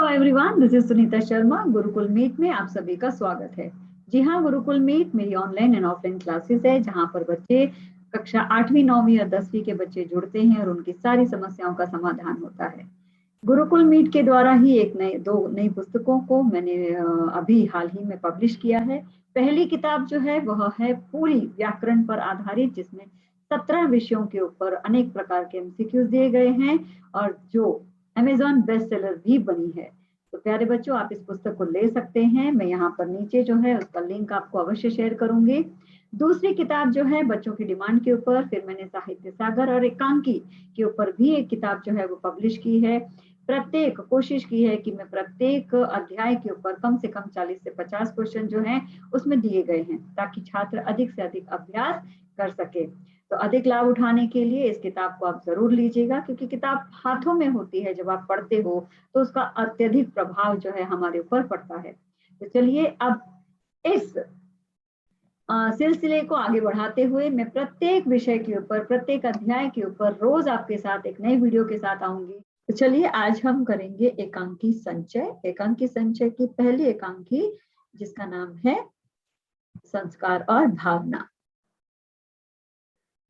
Hello everyone, this is Sunita Sharma. Gurukul meet में आप सभी का स्वागत है। जी हाँ, गुरुकुल मीट मेरी ऑनलाइन एंड ऑफलाइन क्लासेस है जहाँ पर बच्चे कक्षा 8वीं 9वीं और 10वीं के बच्चे जुड़ते हैं और उनकी सारी समस्याओं का समाधान होता है। गुरुकुल मीट के द्वारा ही दो नई पुस्तकों को मैंने अभी हाल ही में पब्लिश किया है। पहली किताब जो है वह है पूरी व्याकरण पर आधारित, जिसमें 17 विषयों के ऊपर अनेक प्रकार के एमसीक्यूज दिए गए हैं और जो अमेजॉन बेस्ट सेलर भी बनी है। तो प्यारे बच्चों, आप इस पुस्तक को ले सकते हैं। मैं यहाँ पर नीचे जो है उसका लिंक आपको अवश्य शेयर करूंगी। दूसरी किताब जो है बच्चों की डिमांड के ऊपर, फिर मैंने साहित्य सागर और एकांकी के ऊपर भी एक किताब जो है वो पब्लिश की है। प्रत्येक कोशिश की है कि मैं प्रत्येक अध्याय के ऊपर कम से कम 40 से 50 क्वेश्चन जो हैं उसमें दिए गए हैं, ताकि छात्र अधिक से अधिक अभ्यास कर सके। तो अधिक लाभ उठाने के लिए इस किताब को आप जरूर लीजिएगा, क्योंकि किताब हाथों में होती है। जब आप पढ़ते हो तो उसका अत्यधिक प्रभाव जो है हमारे ऊपर पड़ता है। तो चलिए अब इस सिलसिले को आगे बढ़ाते हुए मैं प्रत्येक विषय के ऊपर, प्रत्येक अध्याय के ऊपर रोज आपके साथ एक नई वीडियो के साथ आऊंगी। तो चलिए आज हम करेंगे एकांकी संचय। एकांकी संचय की पहली एकांकी, जिसका नाम है संस्कार और भावना।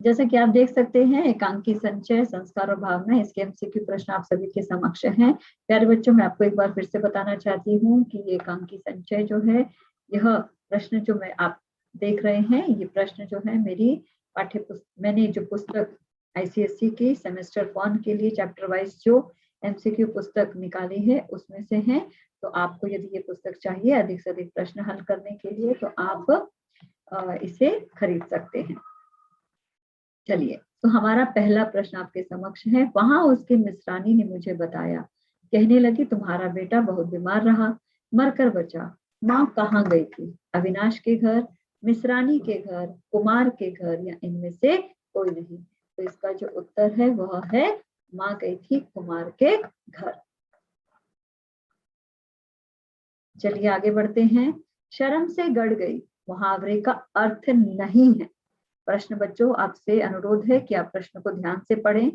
जैसा कि आप देख सकते हैं, एकांकी संचय, संस्कार और भावना, इसके एमसीक्यू प्रश्न आप सभी के समक्ष हैं। प्यारे बच्चों, मैं आपको एक बार फिर से बताना चाहती हूँ कि एकांकी संचय जो है, यह प्रश्न जो मैं आप देख रहे हैं, ये प्रश्न जो है मेरी पाठ्य पुस्तक, मैंने जो पुस्तक आईसीएसई की सेमेस्टर 1 के लिए चैप्टर वाइज जो एमसीक्यू पुस्तक निकाली है उसमें से है। तो आपको यदि ये पुस्तक चाहिए अधिक से अधिक प्रश्न हल करने के लिए, तो आप इसे खरीद सकते हैं। चलिए, तो हमारा पहला प्रश्न आपके समक्ष है। वहां उसकी मिस्रानी ने मुझे बताया, कहने लगी तुम्हारा बेटा बहुत बीमार रहा, मरकर बचा। माँ कहाँ गई थी? अविनाश के घर, मिस्रानी के घर, कुमार के घर, या इनमें से कोई नहीं? तो इसका जो उत्तर है वह है माँ गई थी कुमार के घर। चलिए आगे बढ़ते हैं। शर्म से गड़ गई मुहावरे का अर्थ नहीं है। प्रश्न बच्चों, आपसे अनुरोध है कि आप प्रश्न को ध्यान से पढ़ें।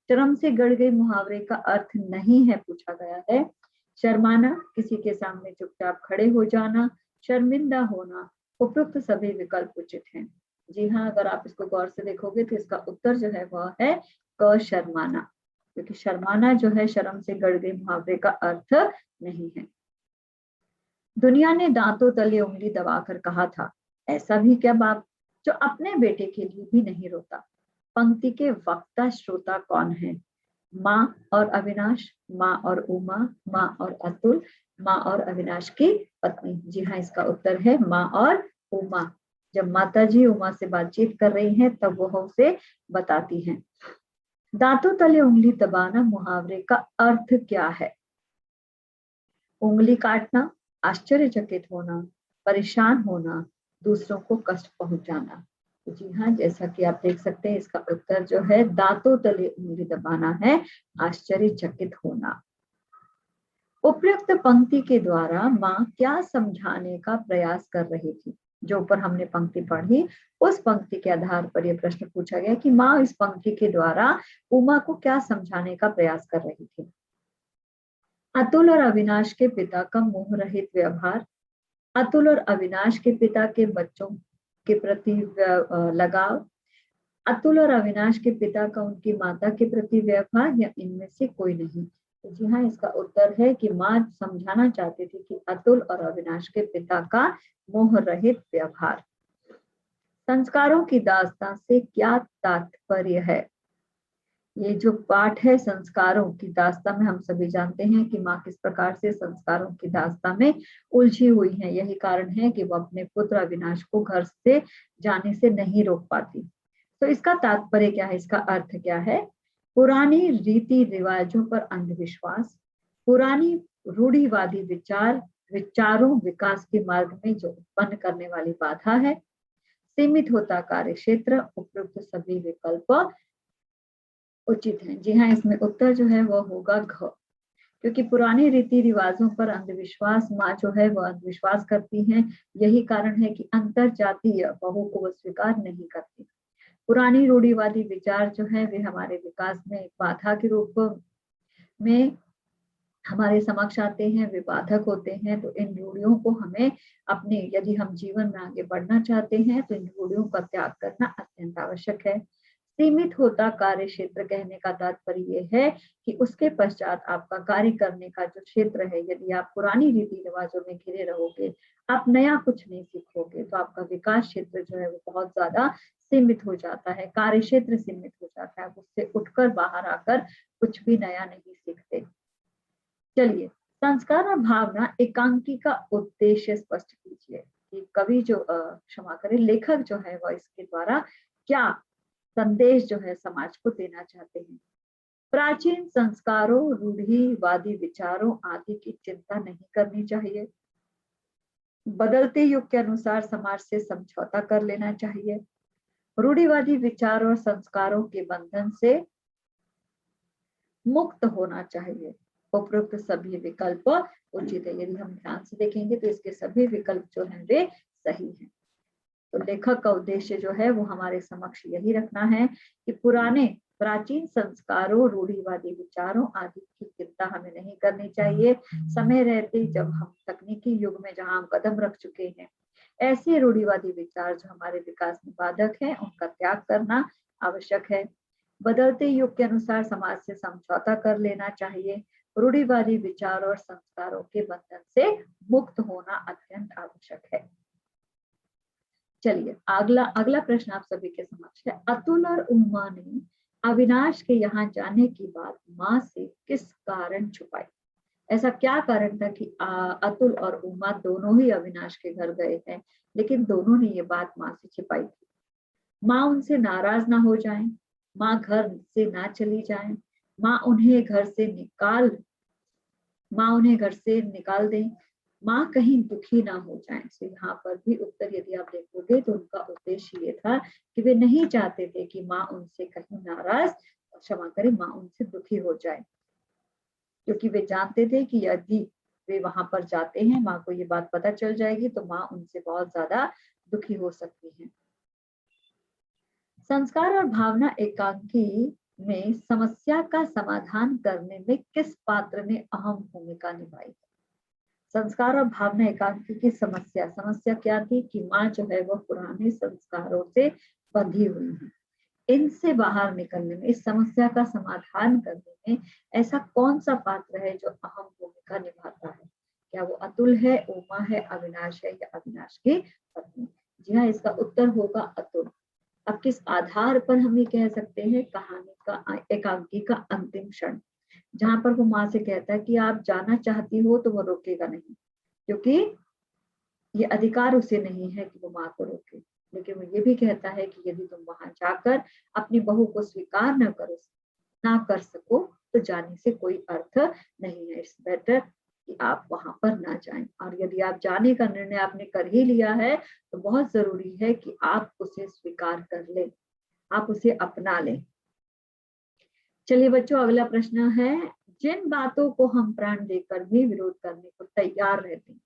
शर्म से गड़ गई मुहावरे का अर्थ नहीं है पूछा गया है। शर्माना, किसी के सामने चुपचाप खड़े हो जाना, शर्मिंदा होना, उपयुक्त सभी विकल्प उचित हैं। जी हाँ, अगर आप इसको गौर से देखोगे तो इसका उत्तर जो है वह है क, शर्माना, क्योंकि शर्माना जो है शर्म से गड़ गई मुहावरे का अर्थ नहीं है। दुनिया ने दांतों तले उंगली दबाकर कहा था, ऐसा भी क्या बाप जो अपने बेटे के लिए भी नहीं रोता? पंक्ति के वक्ता श्रोता कौन है? माँ और अविनाश, माँ और उमा, माँ और अतुल, माँ और अविनाश की पत्नी। जी हाँ, इसका उत्तर है माँ और उमा। जब माता जी उमा से बातचीत कर रही हैं तब वह उसे बताती हैं। दांतों तले उंगली दबाना मुहावरे का अर्थ क्या है? उंगली काटना, आश्चर्यचकित होना, परेशान होना, दूसरों को कष्ट पहुंचाना। जी हाँ, जैसा कि आप देख सकते हैं, इसका उत्तर जो है दांतों तले उंगली दबाना है, आश्चर्यचकित होना। उपयुक्त पंक्ति के द्वारा माँ क्या समझाने का प्रयास कर रही थी? जो ऊपर हमने पंक्ति पढ़ी, उस पंक्ति के आधार पर यह प्रश्न पूछा गया कि माँ इस पंक्ति के द्वारा उमा को क्या समझाने का प्रयास कर रही थी। अतुल और अविनाश के पिता का मोह रहित व्यवहार, अतुल और अविनाश के पिता के बच्चों के प्रति लगाव, अतुल और अविनाश के पिता का उनकी माता के प्रति व्यवहार, या इनमें से कोई नहीं? तो जी हाँ, इसका उत्तर है कि माँ समझाना चाहती थी कि अतुल और अविनाश के पिता का मोह रहित व्यवहार। संस्कारों की दास्तां से क्या तात्पर्य है? ये जो पाठ है संस्कारों की दास्तां में, हम सभी जानते हैं कि माँ किस प्रकार से संस्कारों की दास्तां में उलझी हुई है। यही कारण है कि वो अपने पुत्र अविनाश को घर से जाने से नहीं रोक पाती। तो इसका तात्पर्य क्या है, इसका अर्थ क्या है? पुरानी रीति रिवाजों पर अंधविश्वास, पुरानी रूढ़िवादी विचारों विकास के मार्ग में जो उत्पन्न करने वाली बाधा है, सीमित होता कार्य क्षेत्र, उपयुक्त सभी विकल्प उचित है। जी हाँ, इसमें उत्तर जो है वो होगा घ, क्योंकि पुरानी रीति रिवाजों पर अंधविश्वास, माँ जो है वो अंधविश्वास करती हैं। यही कारण है कि अंतर जातीय बहू को वो स्वीकार नहीं करती। पुरानी रूढ़िवादी विचार जो है वे हमारे विकास में एक बाधा के रूप में हमारे समक्ष आते हैं, वे बाधक होते हैं। तो इन रूढ़ियों को हमें अपने, यदि हम जीवन में आगे बढ़ना चाहते हैं तो इन रूढ़ियों का त्याग करना अत्यंत आवश्यक है। सीमित होता कार्य क्षेत्र कहने का तात्पर्य ये है कि उसके पश्चात आपका कार्य करने का जो क्षेत्र है, यदि आप पुरानी रीति रिवाजों में घिरे रहोगे, आप नया कुछ नहीं सीखोगे, तो आपका विकास क्षेत्र जो है वो बहुत ज्यादा सीमित हो जाता है, कार्य क्षेत्र सीमित हो जाता है। उससे उठकर बाहर आकर कुछ भी नया नहीं सीखते। चलिए, संस्कार और भावना एकांकी का उद्देश्य स्पष्ट कीजिए कि कवि जो क्षमा करें, लेखक जो है वह इसके द्वारा क्या संदेश जो है समाज को देना चाहते हैं। प्राचीन संस्कारों, रूढ़िवादी विचारों आदि की चिंता नहीं करनी चाहिए। बदलते युग के अनुसार समाज से समझौता कर लेना चाहिए। रूढ़िवादी विचार और संस्कारों के बंधन से मुक्त होना चाहिए। उपरोक्त सभी विकल्प उचित है। यदि हम ध्यान से देखेंगे तो इसके सभी विकल्प जो हैं वे सही हैं। तो लेखक का उद्देश्य जो है वो हमारे समक्ष यही रखना है कि पुराने प्राचीन संस्कारों, रूढ़िवादी विचारों आदि की चिंता हमें नहीं करनी चाहिए। समय रहते जब हम तकनीकी युग में जहां हम कदम रख चुके हैं, ऐसे रूढ़िवादी विचार जो हमारे विकास में बाधक है, उनका त्याग करना आवश्यक है। बदलते युग के अनुसार समाज से समझौता कर लेना चाहिए। रूढ़िवादी विचार और संस्कारों के बंधन से मुक्त होना अत्यंत आवश्यक है। चलिए, अगला अगला प्रश्न आप सभी के समक्ष है। अतुल और उमा ने अविनाश के यहाँ जाने की बात माँ से किस कारण छुपाई? ऐसा क्या कारण था कि अतुल और उमा दोनों ही अविनाश के घर गए हैं, लेकिन दोनों ने ये बात माँ से छिपाई थी? माँ उनसे नाराज ना हो जाए, माँ घर से ना चली जाए, माँ उन्हें घर से निकाल दें, माँ कहीं दुखी ना हो जाए। तो यहाँ पर भी उत्तर यदि आप देखोगे तो उनका उद्देश्य ये था कि वे नहीं चाहते थे कि माँ उनसे कहीं नाराज, क्षमा करें, माँ उनसे दुखी हो जाए, क्योंकि वे जानते थे कि यदि वे वहां पर जाते हैं, माँ को ये बात पता चल जाएगी तो माँ उनसे बहुत ज्यादा दुखी हो सकती है। संस्कार और भावना एकांकी में समस्या का समाधान करने में किस पात्र ने अहम भूमिका निभाई? संस्कार और भावना एकांकी की समस्या क्या थी कि माँ जो है वह पुराने संस्कारों से बंधी हुई है। इनसे बाहर निकलने में, इस समस्या का समाधान करने में ऐसा कौन सा पात्र है जो अहम भूमिका निभाता है? क्या वो अतुल है, उमा है, अविनाश है या अविनाश की पत्नी? जी हाँ, इसका उत्तर होगा अतुल। अब किस आधार पर हम ये कह सकते हैं? कहानी का एकांकी का अंतिम क्षण, जहां पर वो माँ से कहता है कि आप जाना चाहती हो तो वो रोकेगा नहीं, क्योंकि ये अधिकार उसे नहीं है कि वो माँ को रोके। लेकिन वो ये भी कहता है कि यदि तुम वहां जाकर अपनी बहू को स्वीकार ना कर सको तो जाने से कोई अर्थ नहीं है। इट्स बेटर कि आप वहां पर ना जाएं। और यदि आप जाने का निर्णय आपने कर ही लिया है तो बहुत जरूरी है कि आप उसे स्वीकार कर लें, आप उसे अपना लें। चलिए बच्चों, अगला प्रश्न है, जिन बातों को हम प्राण देकर भी विरोध करने को तैयार रहते हैं,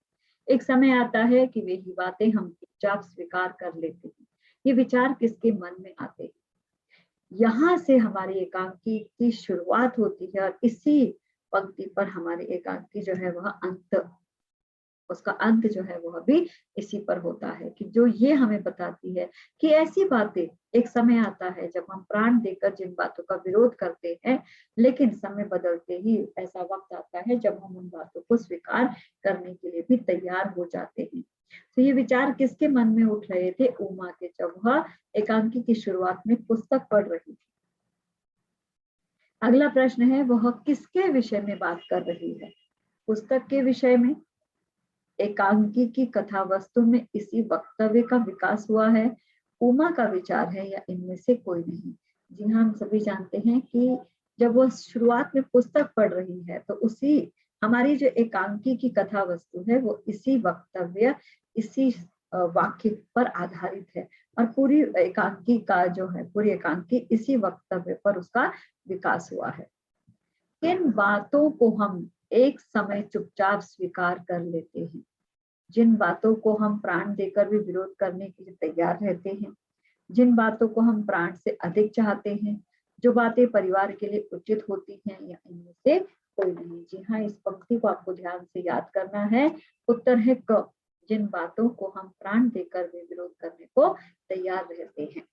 एक समय आता है कि वे ही बातें हम चुपचाप स्वीकार कर लेते हैं। ये विचार किसके मन में आते हैं? यहाँ से हमारी एकांकी की शुरुआत होती है और इसी पंक्ति पर हमारी एकांकी जो है वह उसका अंत जो है वह भी इसी पर होता है, कि जो ये हमें बताती है कि ऐसी बातें, एक समय आता है जब हम प्राण देकर जिन बातों का विरोध करते हैं, लेकिन समय बदलते ही ऐसा वक्त आता है जब हम उन बातों को स्वीकार करने के लिए भी तैयार हो जाते हैं। तो ये विचार किसके मन में उठ रहे थे? उमा के, जब वह एकांकी की शुरुआत में पुस्तक पढ़ रही थी। अगला प्रश्न है, वह किसके विषय में बात कर रही है? पुस्तक के विषय में, एकांकी की कथा वस्तु में इसी वक्तव्य का विकास हुआ है, उमा का विचार है, या इनमें से कोई नहीं? जी हाँ, हम सभी जानते हैं कि जब वो शुरुआत में पुस्तक पढ़ रही है तो उसी हमारी जो एकांकी की कथा वस्तु है वो इसी वक्तव्य, इसी वाक्य पर आधारित है, और पूरी एकांकी इसी वक्तव्य पर उसका विकास हुआ है। किन बातों को हम एक समय चुपचाप स्वीकार कर लेते हैं? जिन बातों को हम प्राण देकर भी विरोध करने के लिए तैयार रहते हैं, जिन बातों को हम प्राण से अधिक चाहते हैं, जो बातें परिवार के लिए उचित होती हैं, या इनमें से कोई नहीं। जी हाँ, इस पंक्ति को आपको ध्यान से याद करना है। उत्तर है क, जिन बातों को हम प्राण देकर भी विरोध करने को तैयार रहते हैं।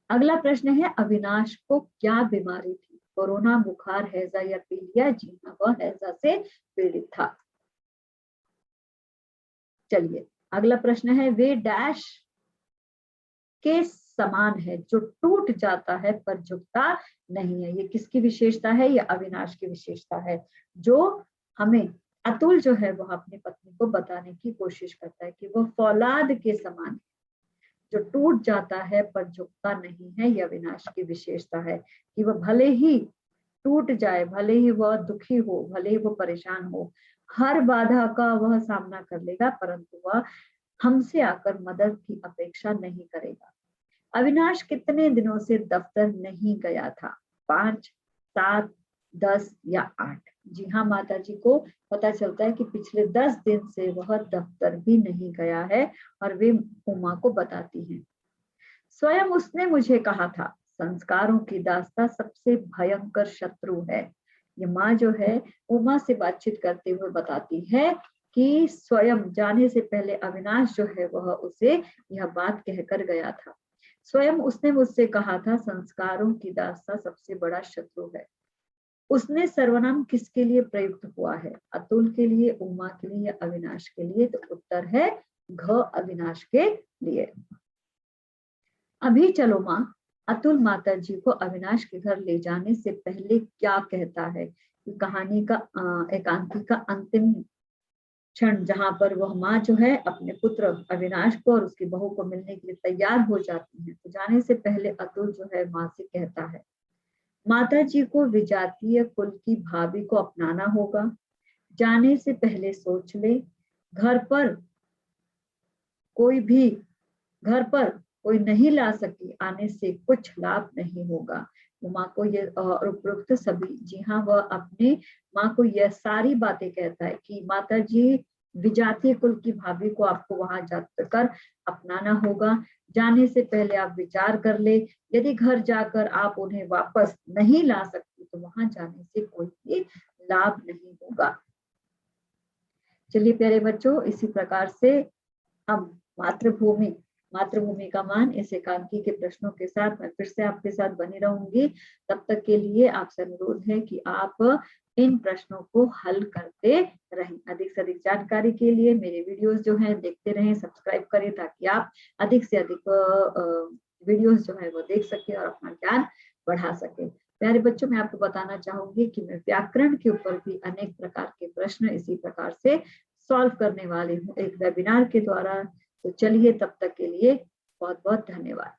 अगला प्रश्न है, अविनाश को क्या बीमारी थी? कोरोना, बुखार, हैजा या पीलिया? जी हाँ, वह हैजा से पीड़ित था। चलिए अगला प्रश्न है, वे डैश के समान है जो टूट जाता है पर झुकता नहीं है। ये किसकी विशेषता है? ये अविनाश की विशेषता है, जो हमें अतुल जो है वह अपनी पत्नी को बताने की कोशिश करता है कि वह फौलाद के समान है, जो टूट जाता है पर झुकता नहीं है। यह अविनाश की विशेषता है कि वह भले ही टूट जाए, भले ही वह दुखी हो, भले ही वो परेशान हो, हर बाधा का वह सामना कर लेगा, परंतु वह हमसे आकर मदद की अपेक्षा नहीं करेगा। अविनाश कितने दिनों से दफ्तर नहीं गया था? 5, 7, 10 या 8? जी हाँ, माता जी को पता चलता है कि पिछले 10 दिन से वह दफ्तर भी नहीं गया है और वे उमा को बताती हैं। स्वयं उसने मुझे कहा था, संस्कारों की दास्ता सबसे भयंकर शत्रु है। ये माँ जो है उमा से बातचीत करते हुए बताती है कि स्वयं जाने से पहले अविनाश जो है वह उसे यह बात कहकर गया था। स्वयं उसने मुझसे कहा था, संस्कारों की दास्ता सबसे बड़ा शत्रु है। उसने सर्वनाम किसके लिए प्रयुक्त हुआ है? अतुल के लिए, उमा के लिए या अविनाश के लिए? तो उत्तर है घ, अविनाश के लिए। अभी चलो माँ, अतुल माता जी को अविनाश के घर ले जाने से पहले क्या कहता है? कहानी का एकांकी का अंतिम क्षण, जहां पर वह माँ जो है अपने पुत्र अविनाश को और उसकी बहू को मिलने के लिए तैयार हो जाती है, तो जाने से पहले अतुल जो है माँ से कहता है, माता जी को विजातीय कुल की भाभी को अपनाना होगा। जाने से पहले सोच ले, घर पर कोई भी घर पर कोई नहीं ला सकी, आने से कुछ लाभ नहीं होगा। वो माँ को ये उपरोक्त सभी, जी हाँ, वह अपने माँ को यह सारी बातें कहता है कि माता जी विजातीय कुल की भाभी को आपको वहां जाकर अपनाना होगा। जाने से पहले आप विचार कर ले, यदि घर जाकर आप उन्हें वापस नहीं ला सकती तो वहां जाने से कोई भी लाभ नहीं होगा। चलिए प्यारे बच्चों, इसी प्रकार से हम मातृभूमि का मान इस एकांकी के प्रश्नों के साथ मैं फिर से आपके साथ बनी रहूंगी। तब तक के लिए आपसे अनुरोध है कि आप इन प्रश्नों को हल करते रहें। अधिक से अधिक जानकारी के लिए मेरे वीडियोस जो हैं देखते रहें, सब्सक्राइब करें, ताकि आप अधिक से अधिक वीडियोस जो है वो देख सके और अपना ज्ञान बढ़ा सके। प्यारे बच्चों, मैं आपको बताना चाहूंगी कि मैं व्याकरण के ऊपर भी अनेक प्रकार के प्रश्न इसी प्रकार से सॉल्व करने वाली हूँ एक वेबिनार के द्वारा। तो चलिए, तब तक के लिए बहुत बहुत धन्यवाद।